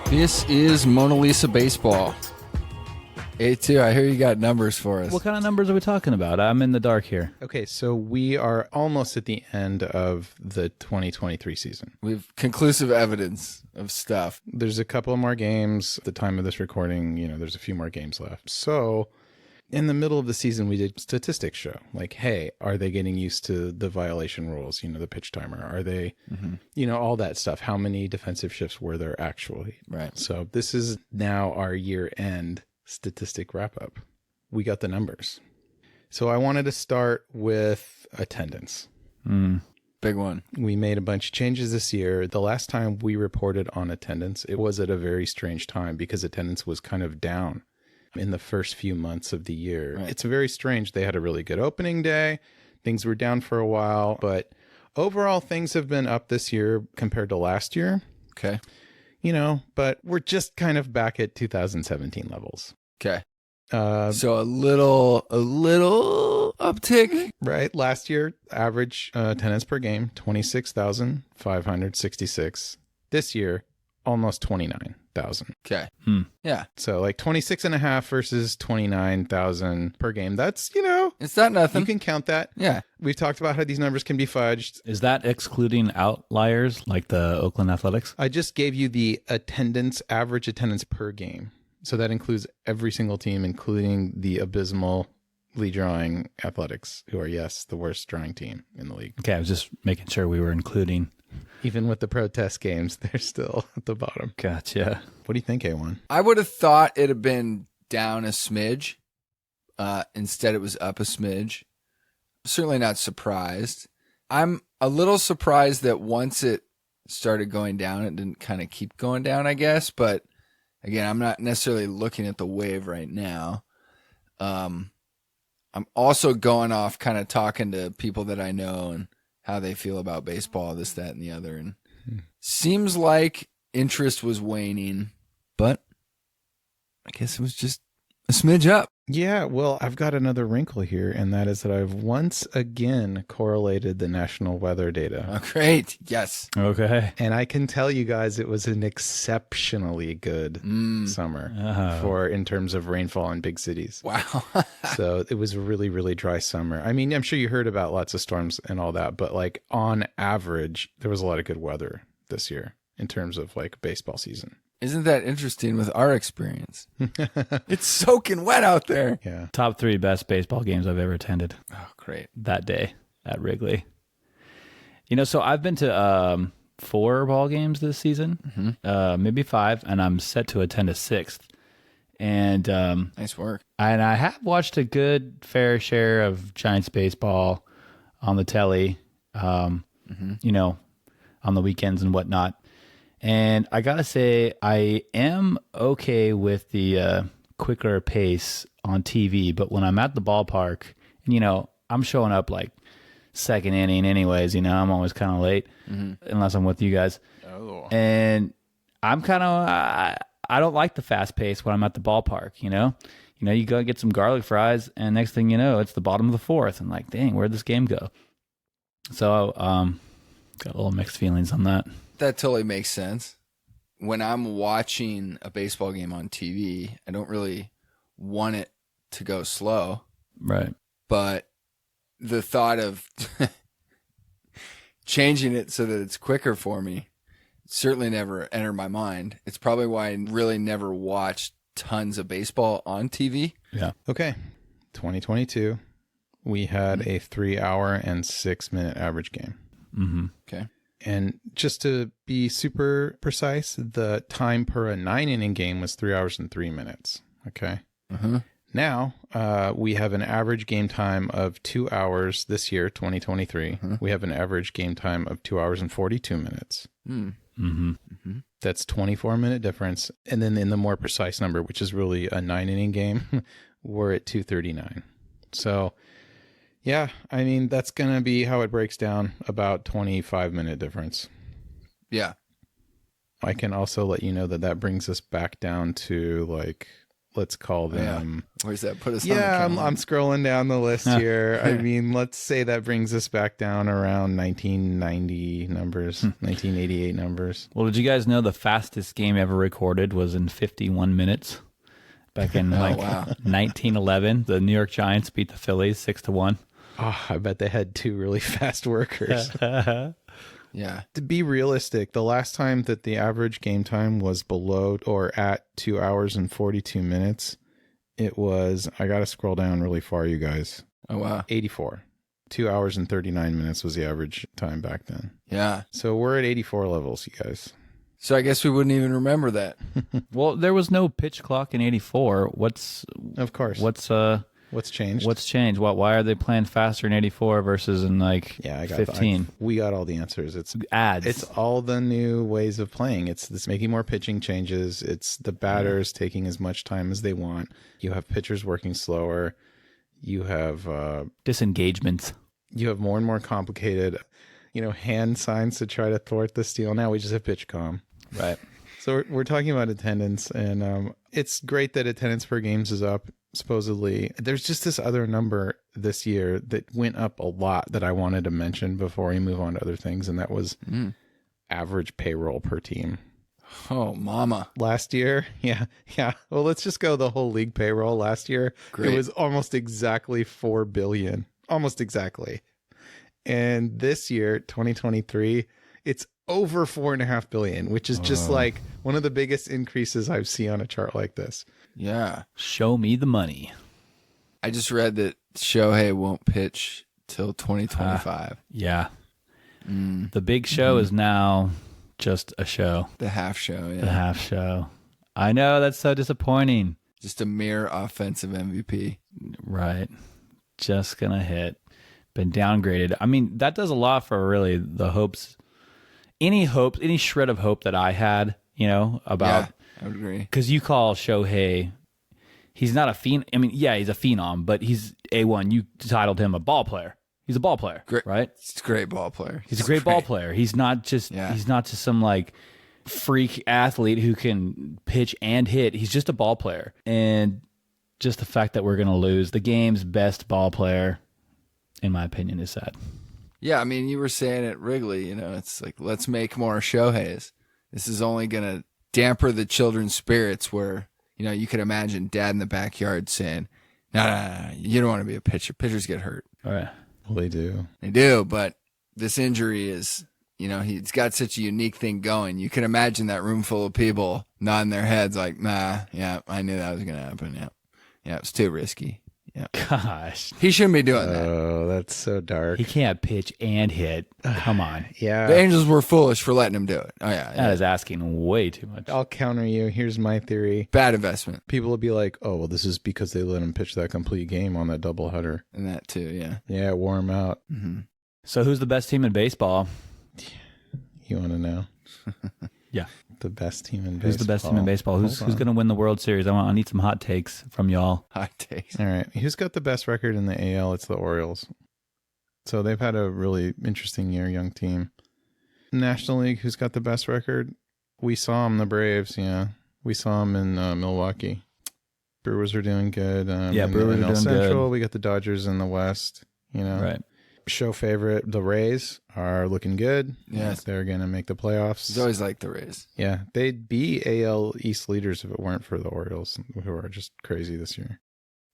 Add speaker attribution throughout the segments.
Speaker 1: This is Mona Lisa Baseball. A2, I hear you got numbers for us.
Speaker 2: What kind of numbers are we talking about? I'm in the dark here.
Speaker 3: Okay, so we are almost at the end of the 2023 season.
Speaker 1: We have conclusive evidence of stuff.
Speaker 3: There's a couple more games. At the time of this recording, there's a few more games left. So in the middle of the season, we did statistics show. Like, hey, are they getting used to the violation rules, the pitch timer? Are they, all that stuff? How many defensive shifts were there actually?
Speaker 1: Right.
Speaker 3: So this is now our year-end statistic wrap-up. We got the numbers. So I wanted to start with attendance.
Speaker 1: Big one.
Speaker 3: We made a bunch of changes this year. The last time we reported on attendance, it was at a very strange time because attendance was kind of down in the first few months of the year. Right. It's very strange. They had a really good opening day. Things were down for a while, but overall things have been up this year compared to last year.
Speaker 1: Okay.
Speaker 3: But we're just kind of back at 2017 levels.
Speaker 1: Okay. So a little uptick.
Speaker 3: Right. Last year, average attendance per game, 26,566. This year, almost 29,000.
Speaker 1: Okay. Yeah.
Speaker 3: So like 26.5 versus 29,000 per game. That's,
Speaker 1: it's not nothing.
Speaker 3: You can count that.
Speaker 1: Yeah.
Speaker 3: We've talked about how these numbers can be fudged.
Speaker 2: Is that excluding outliers like the Oakland Athletics?
Speaker 3: I just gave you the average attendance per game. So that includes every single team, including the abysmally drawing Athletics, who are, yes, the worst drawing team in the league.
Speaker 2: Okay, I was just making sure we were including.
Speaker 3: Even with the protest games, they're still at the bottom.
Speaker 2: Gotcha.
Speaker 3: What do you think, A1?
Speaker 1: I would have thought it'd have been down a smidge. Instead, it was up a smidge. Certainly not surprised. I'm a little surprised that once it started going down, it didn't kind of keep going down, I guess. But again, I'm not necessarily looking at the wave right now. I'm also going off kind of talking to people that I know and how they feel about baseball, this, that, and the other. And seems like interest was waning, but I guess it was just a smidge up.
Speaker 3: Yeah, well, I've got another wrinkle here, and that is that I've once again correlated the national weather data.
Speaker 1: Oh, great. Yes.
Speaker 2: Okay.
Speaker 3: And I can tell you guys it was an exceptionally good summer in terms of rainfall in big cities.
Speaker 1: Wow.
Speaker 3: So it was a really, really dry summer. I mean, I'm sure you heard about lots of storms and all that, but like on average, there was a lot of good weather this year in terms of like baseball season.
Speaker 1: Isn't that interesting with our experience? It's soaking wet out there.
Speaker 3: Yeah.
Speaker 2: Top 3 best baseball games I've ever attended.
Speaker 1: Oh, great.
Speaker 2: That day at Wrigley. So I've been to 4 ball games this season, maybe 5, and I'm set to attend a 6th. And
Speaker 1: nice work.
Speaker 2: And I have watched a good fair share of Giants baseball on the telly, on the weekends and whatnot. And I gotta say, I am okay with the quicker pace on TV, but when I'm at the ballpark, and I'm showing up like second inning anyways, I'm always kind of late, unless I'm with you guys.
Speaker 1: Oh.
Speaker 2: And I'm kind of, I don't like the fast pace when I'm at the ballpark, you go get some garlic fries, and next thing you know, it's the bottom of the 4th, and like, dang, where'd this game go? So, got a little mixed feelings on that.
Speaker 1: That totally makes sense. When I'm watching a baseball game on TV, I don't really want it to go slow.
Speaker 2: Right.
Speaker 1: But the thought of changing it so that it's quicker for me certainly never entered my mind. It's probably why I really never watched tons of baseball on TV.
Speaker 2: Yeah.
Speaker 3: Okay. 2022, we had a 3-hour and 6-minute average game.
Speaker 2: Mm-hmm.
Speaker 1: Okay.
Speaker 3: And just to be super precise, the time per a 9-inning game was 3 hours and 3 minutes. Okay. Now, we have an average game time of 2 hours this year, 2023. We have an average game time of 2 hours and 42 minutes. That's 24-minute difference. And then in the more precise number, which is really a 9-inning game, we're at 239. So, yeah, I mean, that's going to be how it breaks down, about 25-minute difference.
Speaker 1: Yeah.
Speaker 3: I can also let you know that brings us back down to like let's call them.
Speaker 1: Where's that put us on the
Speaker 3: Yeah,
Speaker 1: calendar?
Speaker 3: I'm scrolling down the list here. I mean, let's say that brings us back down around 1990 numbers, 1988 numbers.
Speaker 2: Well, did you guys know the fastest game ever recorded was in 51 minutes? Back in 1911, the New York Giants beat the Phillies 6-1.
Speaker 3: Oh, I bet they had two really fast workers.
Speaker 1: Yeah.
Speaker 3: To be realistic, the last time that the average game time was below or at 2 hours and 42 minutes, it was, I got to scroll down really far, you guys.
Speaker 1: Oh, wow.
Speaker 3: 84. 2 hours and 39 minutes was the average time back then.
Speaker 1: Yeah.
Speaker 3: So we're at 84 levels, you guys.
Speaker 1: So I guess we wouldn't even remember that.
Speaker 2: Well, there was no pitch clock in 84.
Speaker 3: Of course. What's changed?
Speaker 2: What's changed? Why are they playing faster in 84 versus in like
Speaker 3: I got
Speaker 2: 15?
Speaker 3: We got all the answers. It's
Speaker 2: ads.
Speaker 3: It's all the new ways of playing. It's this making more pitching changes. It's the batters taking as much time as they want. You have pitchers working slower. You have
Speaker 2: disengagements.
Speaker 3: You have more and more complicated, hand signs to try to thwart the steal. Now we just have pitch comm.
Speaker 2: Right.
Speaker 3: So we're talking about attendance, and it's great that attendance per games is up. Supposedly, there's just this other number this year that went up a lot that I wanted to mention before we move on to other things, and that was average payroll per team.
Speaker 1: Oh, mama.
Speaker 3: Last year, yeah. Well, let's just go the whole league payroll. Last year,
Speaker 1: Great.
Speaker 3: It was almost exactly $4 billion. Almost exactly. And this year, 2023, it's over $4.5 billion, which is just like one of the biggest increases I've seen on a chart like this.
Speaker 1: Yeah.
Speaker 2: Show me the money.
Speaker 1: I just read that Shohei won't pitch till 2025.
Speaker 2: Yeah. The big show is now just a show.
Speaker 1: The half show, yeah.
Speaker 2: The half show. I know, that's so disappointing.
Speaker 1: Just a mere offensive MVP.
Speaker 2: Right. Just gonna hit. Been downgraded. I mean, that does a lot for really the hopes. Any shred of hope that I had, about.
Speaker 1: Yeah, I would agree.
Speaker 2: Because you call Shohei, he's not a phenom. I mean, yeah, he's a phenom, but he's A1. You titled him a ball player. He's a ball player, right?
Speaker 1: He's a great ball player.
Speaker 2: He's a great ball player. He's not just some like freak athlete who can pitch and hit. He's just a ball player. And just the fact that we're going to lose the game's best ball player, in my opinion, is sad.
Speaker 1: Yeah, I mean, you were saying at Wrigley, it's like, let's make more Shoheis. This is only going to damper the children's spirits where, you could imagine dad in the backyard saying, no, you don't want to be a pitcher. Pitchers get hurt.
Speaker 2: All right.
Speaker 3: Well, they do.
Speaker 1: They do, but this injury is, he's got such a unique thing going. You can imagine that room full of people nodding their heads like, nah, yeah, I knew that was going to happen. Yeah. Yeah, it's too risky. Yeah.
Speaker 2: Gosh.
Speaker 1: He shouldn't be doing that.
Speaker 3: Oh, that's so dark.
Speaker 2: He can't pitch and hit. Come on.
Speaker 3: Yeah.
Speaker 1: The Angels were foolish for letting him do it. Oh, yeah.
Speaker 2: That is asking way too much.
Speaker 3: I'll counter you. Here's my theory.
Speaker 1: Bad investment.
Speaker 3: People will be like, oh, well, this is because they let him pitch that complete game on that doubleheader.
Speaker 1: And that too, yeah.
Speaker 3: Yeah, it wore him out.
Speaker 1: Mm-hmm.
Speaker 2: So who's the best team in baseball?
Speaker 3: You want to know?
Speaker 2: Yeah.
Speaker 3: The best team in baseball.
Speaker 2: Who's the best team in baseball? Who's going to win the World Series? I need some hot takes from y'all.
Speaker 1: Hot takes.
Speaker 3: All right. Who's got the best record in the AL? It's the Orioles. So they've had a really interesting year, young team. National League, who's got the best record? We saw them, the Braves, yeah. We saw them in Milwaukee. Brewers are doing good.
Speaker 2: Brewers are doing
Speaker 3: Central,
Speaker 2: good.
Speaker 3: We got the Dodgers in the West,
Speaker 2: Right.
Speaker 3: Show favorite, the Rays are looking good.
Speaker 1: Yes.
Speaker 3: They're going to make the playoffs.
Speaker 1: He's always liked the Rays.
Speaker 3: Yeah, they'd be AL East leaders if it weren't for the Orioles, who are just crazy this year.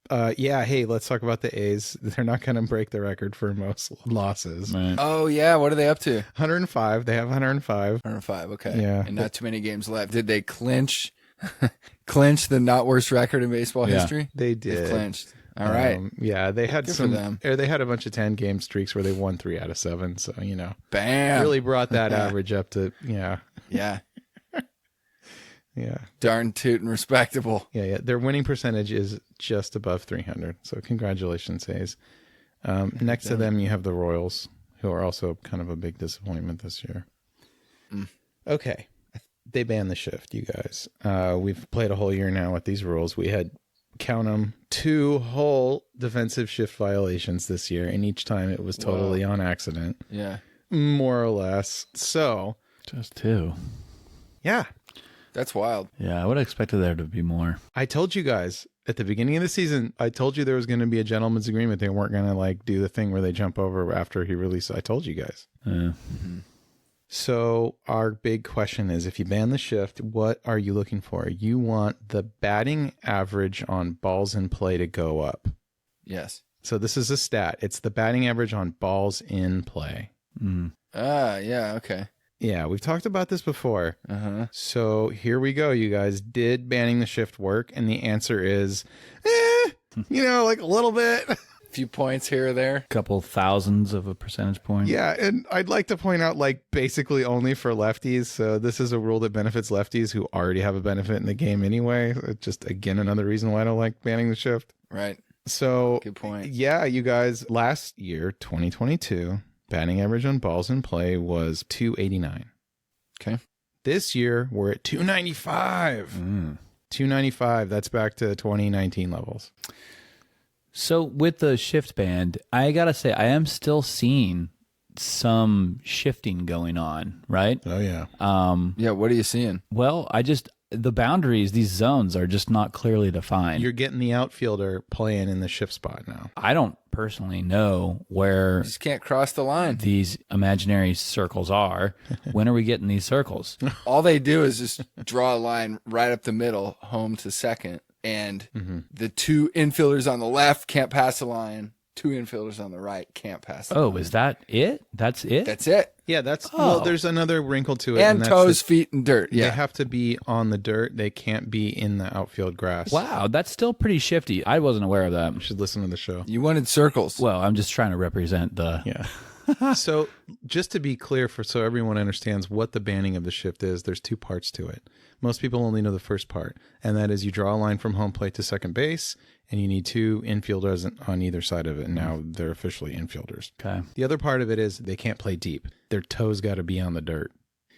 Speaker 3: Hey, let's talk about the A's. They're not going to break the record for most losses.
Speaker 2: Right.
Speaker 1: Oh, yeah. What are they up to?
Speaker 3: 105. They have 105.
Speaker 1: 105. Okay.
Speaker 3: Yeah.
Speaker 1: And not too many games left. Did they clinch the not worst record in baseball history?
Speaker 3: They
Speaker 1: They've
Speaker 3: did.
Speaker 1: clinched. All right.
Speaker 3: Yeah, they had
Speaker 1: Good for them.
Speaker 3: They had a bunch of 10-game streaks where they won 3 out of 7. So,
Speaker 1: Bam.
Speaker 3: really brought that average up to,
Speaker 1: Yeah.
Speaker 3: yeah.
Speaker 1: Darn tootin' respectable.
Speaker 3: Yeah. Their winning percentage is just above 300. So congratulations, Hayes. Next to them, you have the Royals, who are also kind of a big disappointment this year. Okay. They banned the shift, you guys. We've played a whole year now with these rules. We had, count them, 2 whole defensive shift violations this year, and each time it was totally on accident.
Speaker 1: Yeah.
Speaker 3: More or less. So,
Speaker 2: Just 2.
Speaker 3: yeah.
Speaker 1: That's wild.
Speaker 2: Yeah, I would have expected there to be more.
Speaker 3: I told you guys at the beginning of the season, I told you there was going to be a gentleman's agreement. They weren't going to like do the thing where they jump over after he released. I told you guys.
Speaker 2: Yeah.
Speaker 3: So our big question is, if you ban the shift, what are you looking for? You want the batting average on balls in play to go up.
Speaker 1: Yes.
Speaker 3: So this is a stat. It's the batting average on balls in play.
Speaker 1: Yeah, okay.
Speaker 3: Yeah, we've talked about this before.
Speaker 1: Uh-huh.
Speaker 3: So here we go, you guys. Did banning the shift work? And the answer is, like a little bit.
Speaker 1: A few points here or there.
Speaker 2: Couple thousands of a percentage point.
Speaker 3: Yeah, and I'd like to point out, like, basically only for lefties. So this is a rule that benefits lefties who already have a benefit in the game anyway. Just, again, another reason why I don't like banning the shift.
Speaker 1: Right.
Speaker 3: So,
Speaker 1: good point.
Speaker 3: Yeah, you guys, last year, 2022, batting average on balls in play was 289.
Speaker 1: Okay.
Speaker 3: This year, we're at 295. 295. That's back to 2019 levels.
Speaker 2: So with the shift band, I got to say, I am still seeing some shifting going on, right?
Speaker 3: Oh, yeah.
Speaker 1: Yeah, what are you seeing?
Speaker 2: Well, the boundaries, these zones are just not clearly defined.
Speaker 3: You're getting the outfielder playing in the shift spot now.
Speaker 2: I don't personally know where
Speaker 1: You just can't cross the line.
Speaker 2: these imaginary circles are. When are we getting these circles?
Speaker 1: All they do is just draw a line right up the middle, home to second, and the two infielders on the left can't pass the line. Two infielders on the right can't pass the line.
Speaker 2: Oh, is that it? That's it?
Speaker 1: That's it.
Speaker 3: Yeah, well, there's another wrinkle to it.
Speaker 1: And
Speaker 3: that's
Speaker 1: toes, feet, and dirt.
Speaker 3: They
Speaker 1: Yeah.
Speaker 3: have to be on the dirt. They can't be in the outfield grass.
Speaker 2: Wow, that's still pretty shifty. I wasn't aware of that.
Speaker 3: You should listen to the show.
Speaker 1: You wanted circles.
Speaker 2: Well, I'm just trying to represent the...
Speaker 3: Yeah. So just to be clear, so everyone understands what the banning of the shift is, there's two parts to it. Most people only know the first part, and that is you draw a line from home plate to second base, and you need two infielders on either side of it, and now they're officially infielders.
Speaker 2: Okay.
Speaker 3: The other part of it is they can't play deep. Their toes got to be on the dirt.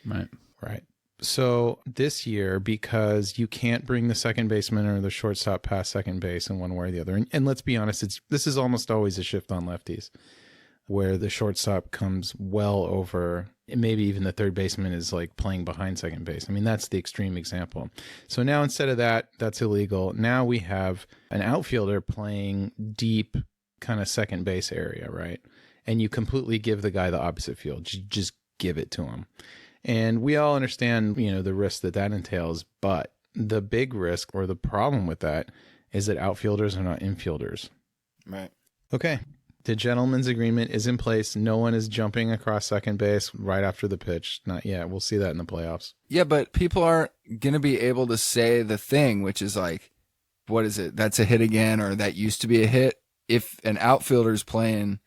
Speaker 2: Right.
Speaker 3: Right. So this year, because you can't bring the second baseman or the shortstop past second base in one way or the other, and let's be honest, this is almost always a shift on lefties, where the shortstop comes well over, maybe even the third baseman is like playing behind second base. I mean, that's the extreme example. So now instead of that, that's illegal. Now we have an outfielder playing deep kind of second base area, right? And you completely give the guy the opposite field. You just give it to him. And we all understand, the risk that entails, but the big risk or the problem with that is that outfielders are not infielders.
Speaker 1: Right.
Speaker 3: Okay. The gentleman's agreement is in place. No one is jumping across second base right after the pitch. Not yet. We'll see that in the playoffs.
Speaker 1: Yeah, but people aren't going to be able to say the thing, which is like, what is it? That's a hit again, or that used to be a hit. If an outfielder's playing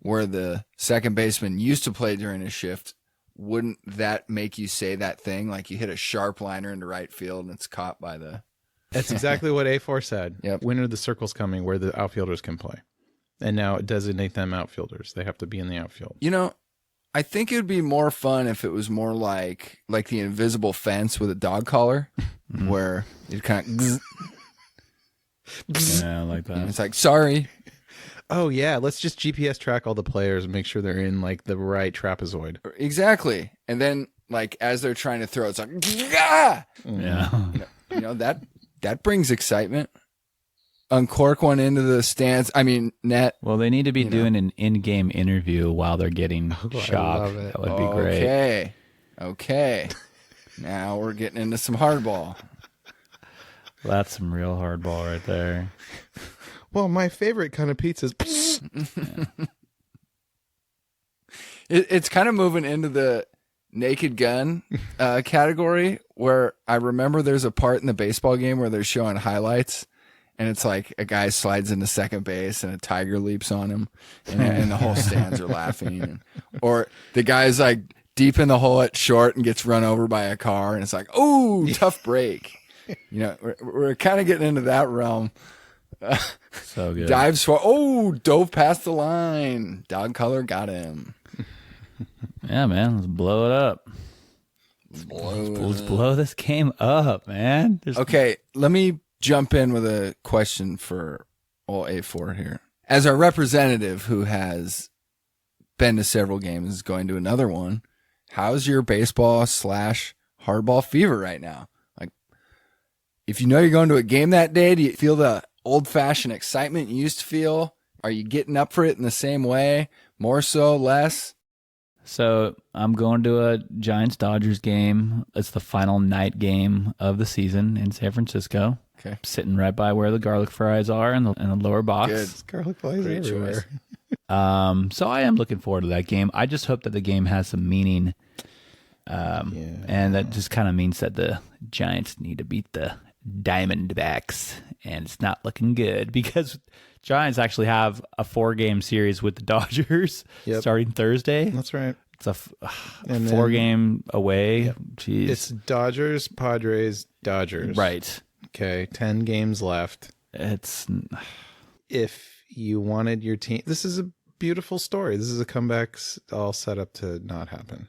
Speaker 1: where the second baseman used to play during a shift, wouldn't that make you say that thing? Like you hit a sharp liner into right field and it's caught by the...
Speaker 3: That's exactly what A4 said.
Speaker 1: Yep.
Speaker 3: When are the circles coming where the outfielders can play? And now designate them outfielders. They have to be in the outfield.
Speaker 1: I think it would be more fun if it was more like the invisible fence with a dog collar, where it kind of...
Speaker 2: Yeah, I like that.
Speaker 1: It's like, sorry.
Speaker 3: Oh, yeah. Let's just GPS track all the players and make sure they're in like the right trapezoid.
Speaker 1: Exactly. And then like as they're trying to throw, it's like, ah!
Speaker 2: Yeah.
Speaker 1: That brings excitement. Uncork one into the stands. I mean, net.
Speaker 2: Well, they need to be doing an in-game interview while they're getting shot.
Speaker 3: love it.
Speaker 2: That would be great.
Speaker 1: Okay. Now we're getting into some hardball.
Speaker 2: That's some real hardball right there.
Speaker 3: Well, my favorite kind of pizza is...
Speaker 1: It's kind of moving into the Naked Gun category, where I remember there's a part in the baseball game where they're showing highlights. And it's like a guy slides into second base and a tiger leaps on him, and the whole stands are laughing. Or the guy's like deep in the hole at short and gets run over by a car, and it's like, oh, tough break. We're kind of getting into that realm.
Speaker 2: So good.
Speaker 1: Dives for, dove past the line. Dog collar got him.
Speaker 2: Yeah, man. Let's blow it up. Let's blow this game up, man.
Speaker 1: Okay, let me jump in with a question for all A4 here. As our representative who has been to several games, is going to another one, how's your baseball / hardball fever right now. Like, if you know you're going to a game that day, do you feel the old-fashioned excitement you used to feel? Are you getting up for it in the same way? More so, less?
Speaker 2: So I'm going to a Giants-Dodgers game. It's the final night game of the season in San Francisco.
Speaker 1: Okay.
Speaker 2: Sitting right by where the garlic fries are in the lower box.
Speaker 1: Good.
Speaker 3: Garlic flies
Speaker 1: Great
Speaker 3: everywhere.
Speaker 1: choice.
Speaker 2: So I am looking forward to that game. I just hope that the game has some meaning. And that just kind of means that the Giants need to beat the Diamondbacks, and it's not looking good because Giants actually have a 4-game series with the Dodgers starting Thursday.
Speaker 3: That's right.
Speaker 2: It's a
Speaker 3: And
Speaker 2: 4-game away.
Speaker 3: Yep.
Speaker 2: Jeez.
Speaker 3: It's Dodgers, Padres, Dodgers.
Speaker 2: Right.
Speaker 3: Okay, 10 games left.
Speaker 2: It's
Speaker 3: If you wanted your team, this is a beautiful story. This is a comeback all set up to not happen.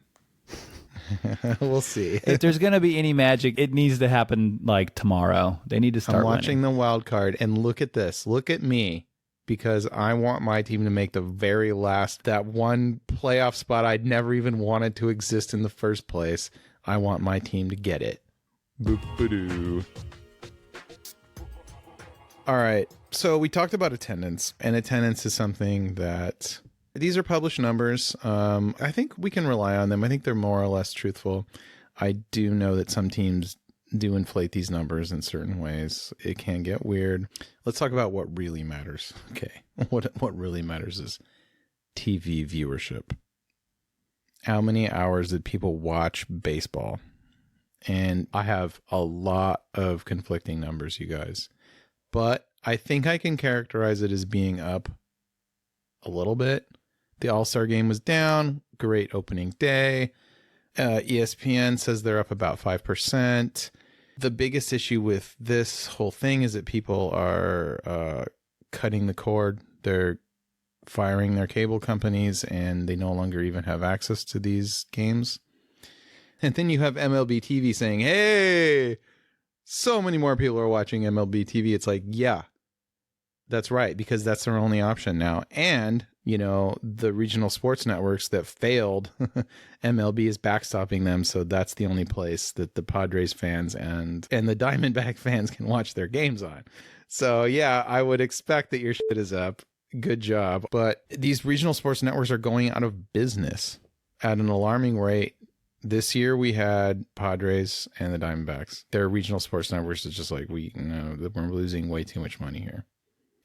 Speaker 3: We'll see.
Speaker 2: if there's going to be any magic, it needs to happen like tomorrow. They need to start
Speaker 3: I'm watching
Speaker 2: winning.
Speaker 3: the wild card, and look at this. Look at me, because I want my team to make the very last, that one playoff spot I'd never even wanted to exist in the first place. I want my team to get it. Boop-a-doo. All right. So we talked about attendance, and attendance is something that these are published numbers. I think we can rely on them. I think they're more or less truthful. I do know that some teams do inflate these numbers in certain ways. It can get weird. Let's talk about what really matters. Okay. What really matters is TV viewership. How many hours did people watch baseball? And I have a lot of conflicting numbers, you guys. But I think I can characterize it as being up a little bit. The All-Star game was down. Great opening day. ESPN says they're up about 5%. The biggest issue with this whole thing is that people are cutting the cord. They're firing their cable companies, and they no longer even have access to these games. And then you have MLB TV saying, hey, so many more people are watching MLB TV. It's like, yeah, that's right, because that's their only option now. And, you know, the regional sports networks that failed, MLB is backstopping them. So that's the only place that the Padres fans and the Diamondback fans can watch their games on. So, yeah, I would expect that your shit is up. Good job. But these regional sports networks are going out of business at an alarming rate. This year we had Padres and the Diamondbacks. Their regional sports networks is just like, we're losing way too much money here.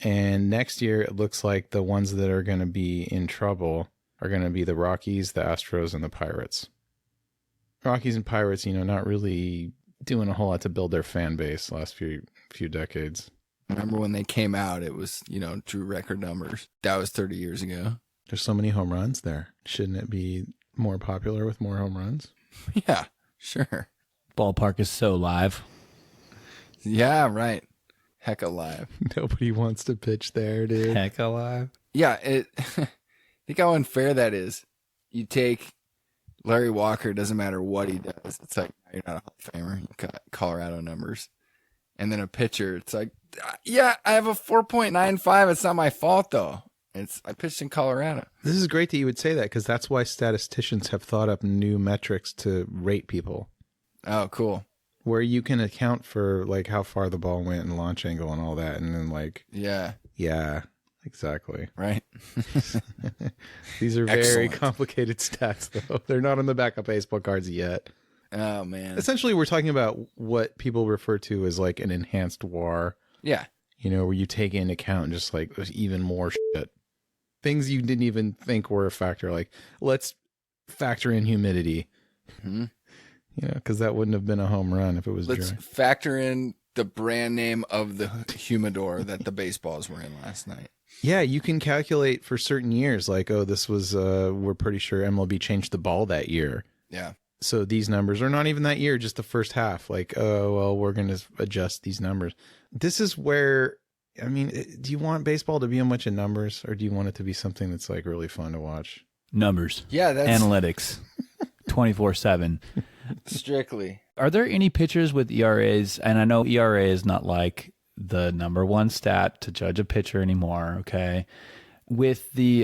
Speaker 3: And next year it looks like the ones that are going to be in trouble are going to be the Rockies, the Astros, and the Pirates. Rockies and Pirates, you know, not really doing a whole lot to build their fan base last few decades.
Speaker 1: Remember when they came out, it was, you know, drew record numbers. That was 30 years ago.
Speaker 3: There's so many home runs there. Shouldn't it be more popular with more home runs?
Speaker 1: Yeah, sure.
Speaker 2: Ballpark is so live.
Speaker 1: Yeah, right. Heck alive.
Speaker 3: Nobody wants to pitch there, dude.
Speaker 2: Heck alive.
Speaker 1: Yeah, think how unfair that is. You take Larry Walker, doesn't matter what he does. It's like, you're not a Hall of Famer. You got Colorado numbers. And then a pitcher, it's like, yeah, I have a 4.95. It's not my fault, though. I pitched in Colorado.
Speaker 3: This is great that you would say that, because that's why statisticians have thought up new metrics to rate people,
Speaker 1: Oh, cool.
Speaker 3: where you can account for like how far the ball went and launch angle and all that. And then like,
Speaker 1: Yeah,
Speaker 3: yeah, exactly.
Speaker 1: right.
Speaker 3: These are very
Speaker 1: Excellent.
Speaker 3: complicated stats, though. They're not on the back of baseball cards yet.
Speaker 1: Oh, man.
Speaker 3: Essentially, we're talking about what people refer to as like an enhanced WAR,
Speaker 1: Yeah.
Speaker 3: you know, where you take into account just like there's even more shit. Things you didn't even think were a factor. Like, let's factor in humidity,
Speaker 1: Mm-hmm.
Speaker 3: you know, because that wouldn't have been a home run if it was
Speaker 1: Let's
Speaker 3: dry.
Speaker 1: factor in the brand name of the humidor that the baseballs were in last night.
Speaker 3: Yeah, you can calculate for certain years, like, oh, this was, we're pretty sure MLB changed the ball that year.
Speaker 1: Yeah.
Speaker 3: So these numbers are not even that year, just the first half. Like, oh, well, we're going to adjust these numbers. This is where, I mean, do you want baseball to be a bunch of numbers, or do you want it to be something that's like really fun to watch?
Speaker 2: Numbers.
Speaker 1: Yeah, that's
Speaker 2: Analytics. 24/7.
Speaker 1: strictly.
Speaker 2: Are there any pitchers with ERAs? And I know ERA is not like the number one stat to judge a pitcher anymore, okay? With the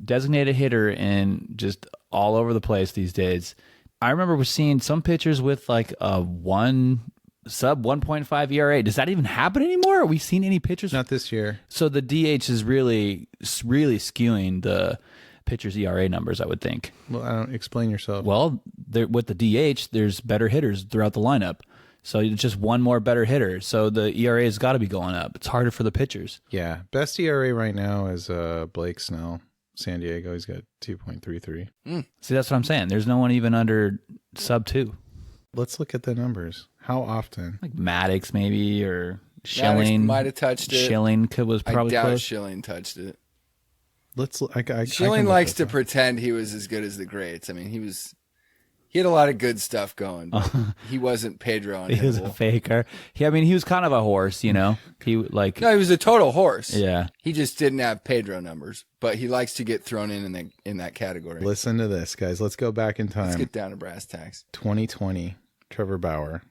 Speaker 2: designated hitter and just all over the place these days, I remember seeing some pitchers with like a sub 1.5 ERA. Does that even happen anymore? Are we seeing any pitchers?
Speaker 3: Not this year.
Speaker 2: So the DH is really skewing the pitchers' ERA numbers, I would think.
Speaker 3: Well, I don't explain yourself.
Speaker 2: Well, with the DH, there's better hitters throughout the lineup. So it's just one more better hitter. So the ERA has got to be going up. It's harder for the pitchers.
Speaker 3: Yeah. Best ERA right now is Blake Snell, San Diego. He's got 2.33.
Speaker 2: See, that's what I'm saying. There's no one even under sub 2.
Speaker 3: Let's look at the numbers. How often?
Speaker 2: Like Maddox maybe, or Schilling.
Speaker 1: might have touched it.
Speaker 2: Schilling was probably
Speaker 1: I doubt
Speaker 2: close.
Speaker 1: Schilling touched it.
Speaker 3: Schilling
Speaker 1: likes to pretend he was as good as the greats. I mean, he had a lot of good stuff going. But he wasn't Pedro.
Speaker 2: He was a faker. He was kind of a horse, you know. He
Speaker 1: was a total horse.
Speaker 2: Yeah.
Speaker 1: He just didn't have Pedro numbers, but he likes to get thrown in that category.
Speaker 3: Listen to this, guys. Let's go back in time.
Speaker 1: Let's get down to brass tacks.
Speaker 3: 2020, Trevor Bauer,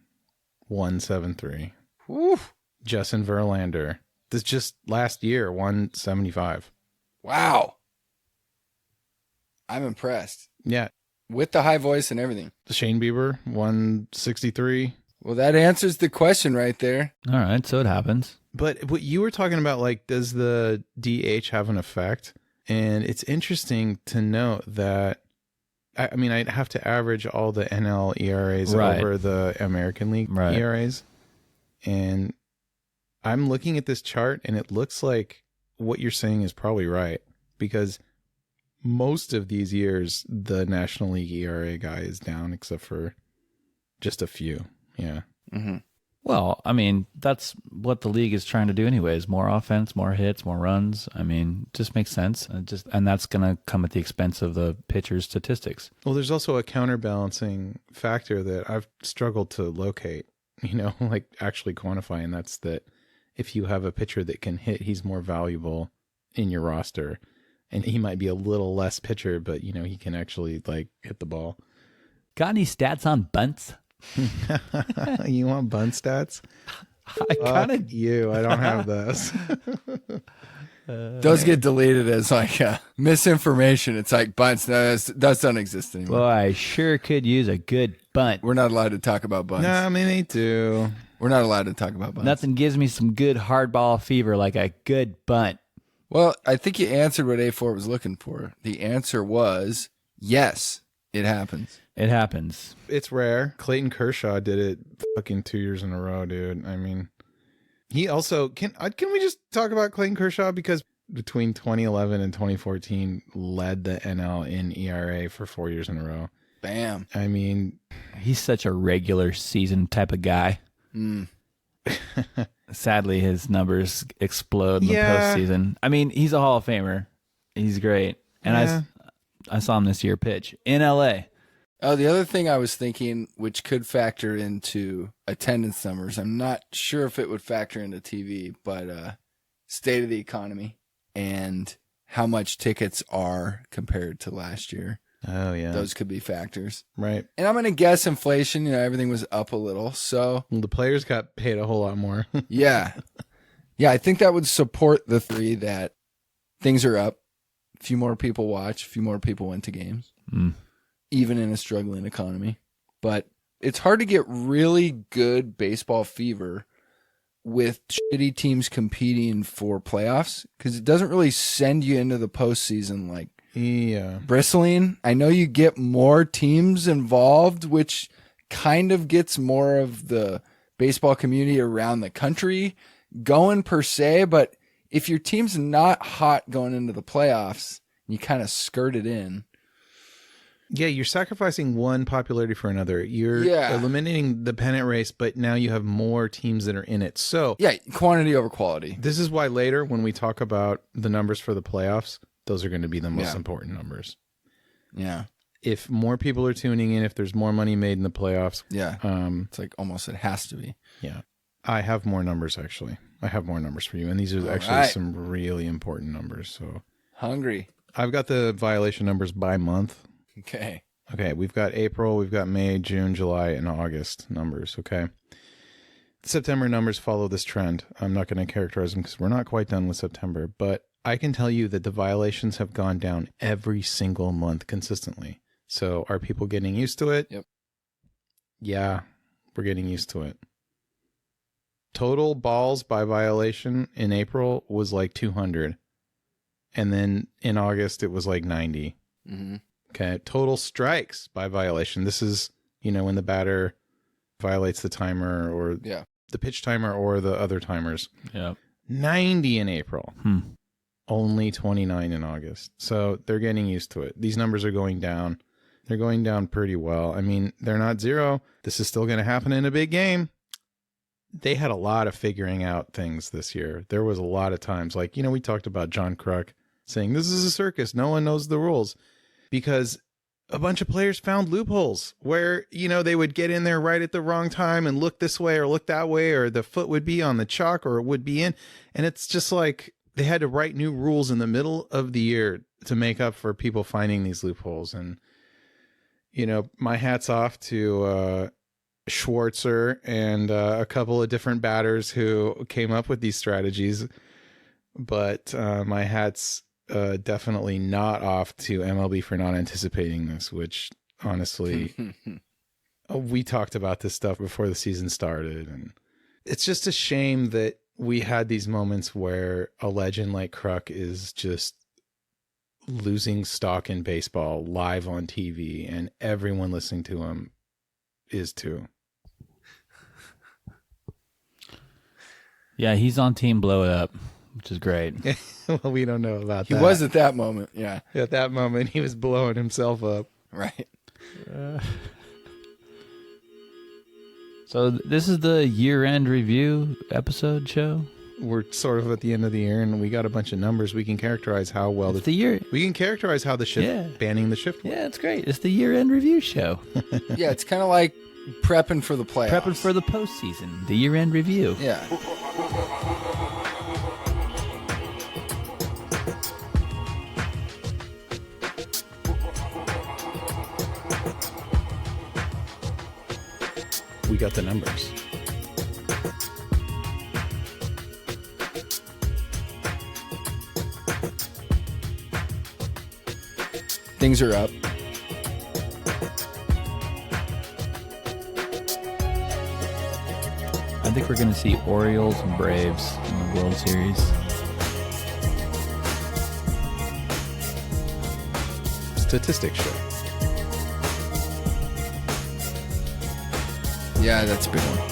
Speaker 3: 173.
Speaker 1: Woo.
Speaker 3: Justin Verlander, this just last year, 175.
Speaker 1: Wow. I'm impressed.
Speaker 3: Yeah.
Speaker 1: With the high voice and everything.
Speaker 3: Shane Bieber, 163.
Speaker 1: Well, that answers the question right there.
Speaker 2: All right, so it happens.
Speaker 3: But what you were talking about, like, does the DH have an effect? And it's interesting to note that, I'd have to average all the NL ERAs over the American League ERAs. And I'm looking at this chart, and it looks like what you're saying is probably right. Because most of these years, the National League ERA guy is down, except for just a few. Yeah.
Speaker 1: Mm-hmm.
Speaker 2: Well, that's what the league is trying to do anyways. More offense, more hits, more runs. Just makes sense. And that's going to come at the expense of the pitcher's statistics.
Speaker 3: Well, there's also a counterbalancing factor that I've struggled to locate, like actually quantify, and that's that if you have a pitcher that can hit, he's more valuable in your roster. And he might be a little less pitcher, but, he can actually, like, hit the ball.
Speaker 2: Got any stats on bunts?
Speaker 3: You want bunt stats?
Speaker 2: I kind of
Speaker 3: you. I don't have those.
Speaker 1: Those get deleted as like misinformation. It's like bunts. No, that doesn't exist anymore.
Speaker 2: Well, I sure could use a good bunt.
Speaker 1: We're not allowed to talk about bunts.
Speaker 3: No, me too.
Speaker 1: We're not allowed to talk about bunts.
Speaker 2: Nothing gives me some good hardball fever like a good bunt.
Speaker 1: Well, I think you answered what A4 was looking for. The answer was yes, it happens.
Speaker 2: It happens.
Speaker 3: It's rare. Clayton Kershaw did it fucking 2 years in a row, dude. He also can we just talk about Clayton Kershaw, because between 2011 and 2014 led the NL in ERA for 4 years in a row.
Speaker 1: Bam.
Speaker 2: He's such a regular season type of guy. Sadly, his numbers explode in the postseason. He's a Hall of Famer. He's great. And I saw him this year pitch in LA.
Speaker 1: Oh, the other thing I was thinking, which could factor into attendance numbers, I'm not sure if it would factor into TV, but state of the economy and how much tickets are compared to last year.
Speaker 3: Oh, yeah.
Speaker 1: Those could be factors.
Speaker 3: Right.
Speaker 1: And I'm going to guess inflation, everything was up a little. So
Speaker 3: the players got paid a whole lot more.
Speaker 1: Yeah. Yeah, I think that would support the three that things are up. A few more people watch, a few more people went to games, even in a struggling economy. But it's hard to get really good baseball fever with shitty teams competing for playoffs, because it doesn't really send you into the postseason like bristling. I know you get more teams involved, which kind of gets more of the baseball community around the country going per se, but if your team's not hot going into the playoffs, you kind of skirt it in.
Speaker 3: Yeah, you're sacrificing one popularity for another. You're eliminating the pennant race, but now you have more teams that are in it. So
Speaker 1: yeah, quantity over quality.
Speaker 3: This is why later when we talk about the numbers for the playoffs, those are going to be the most important numbers.
Speaker 1: Yeah.
Speaker 3: If more people are tuning in, if there's more money made in the playoffs.
Speaker 1: Yeah. It's like almost it has to be.
Speaker 3: Yeah. I have more numbers, actually. I have more numbers for you. And these are actually some really important numbers. So
Speaker 1: hungry.
Speaker 3: I've got the violation numbers by month.
Speaker 1: Okay.
Speaker 3: We've got April, we've got May, June, July, and August numbers. Okay. September numbers follow this trend. I'm not going to characterize them because we're not quite done with September, but I can tell you that the violations have gone down every single month consistently. So are people getting used to it?
Speaker 1: Yep.
Speaker 3: Yeah, we're getting used to it. Total balls by violation in April was like 200. And then in August, it was like 90.
Speaker 1: Mm-hmm.
Speaker 3: Okay. Total strikes by violation. This is, when the batter violates the timer or the pitch timer or the other timers.
Speaker 2: Yeah.
Speaker 3: 90 in April. Only 29 in August. So they're getting used to it. These numbers are going down. They're going down pretty well. I mean, they're not zero. This is still going to happen in a big game. They had a lot of figuring out things this year. There was a lot of times, like, we talked about John Kruk saying, this is a circus. No one knows the rules. Because a bunch of players found loopholes where, they would get in there right at the wrong time and look this way or look that way, or the foot would be on the chalk or it would be in. And it's just like they had to write new rules in the middle of the year to make up for people finding these loopholes. And, my hat's off to Schwartzer and a couple of different batters who came up with these strategies. But my hat's definitely not off to MLB for not anticipating this, which honestly, we talked about this stuff before the season started. And it's just a shame that we had these moments where a legend like Kruk is just losing stock in baseball live on TV, and everyone listening to him is too.
Speaker 2: Yeah, he's on Team Blow It Up, which is great.
Speaker 3: Well, we don't know about that.
Speaker 1: He was at that moment, yeah.
Speaker 3: At that moment, he was blowing himself up.
Speaker 1: Right.
Speaker 2: So this is the year-end review episode show?
Speaker 3: We're sort of at the end of the year, and we got a bunch of numbers. We can characterize how well
Speaker 2: the year.
Speaker 3: We can characterize how the shift, banning the shift.
Speaker 2: Yeah, it's great. It's the year-end review show.
Speaker 1: Yeah, it's kind of like prepping for the playoffs.
Speaker 2: Prepping for the postseason. The year-end review.
Speaker 1: Yeah.
Speaker 3: We got the numbers.
Speaker 1: Things are up.
Speaker 2: I think we're going to see Orioles and Braves in the World Series.
Speaker 3: Statistics show.
Speaker 1: Yeah, that's a big one.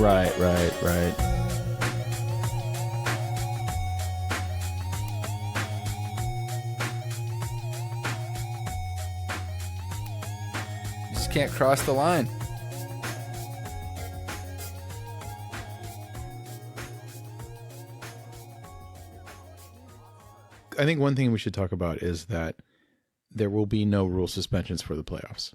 Speaker 2: Right.
Speaker 1: Just can't cross the line.
Speaker 3: I think one thing we should talk about is that there will be no rule suspensions for the playoffs.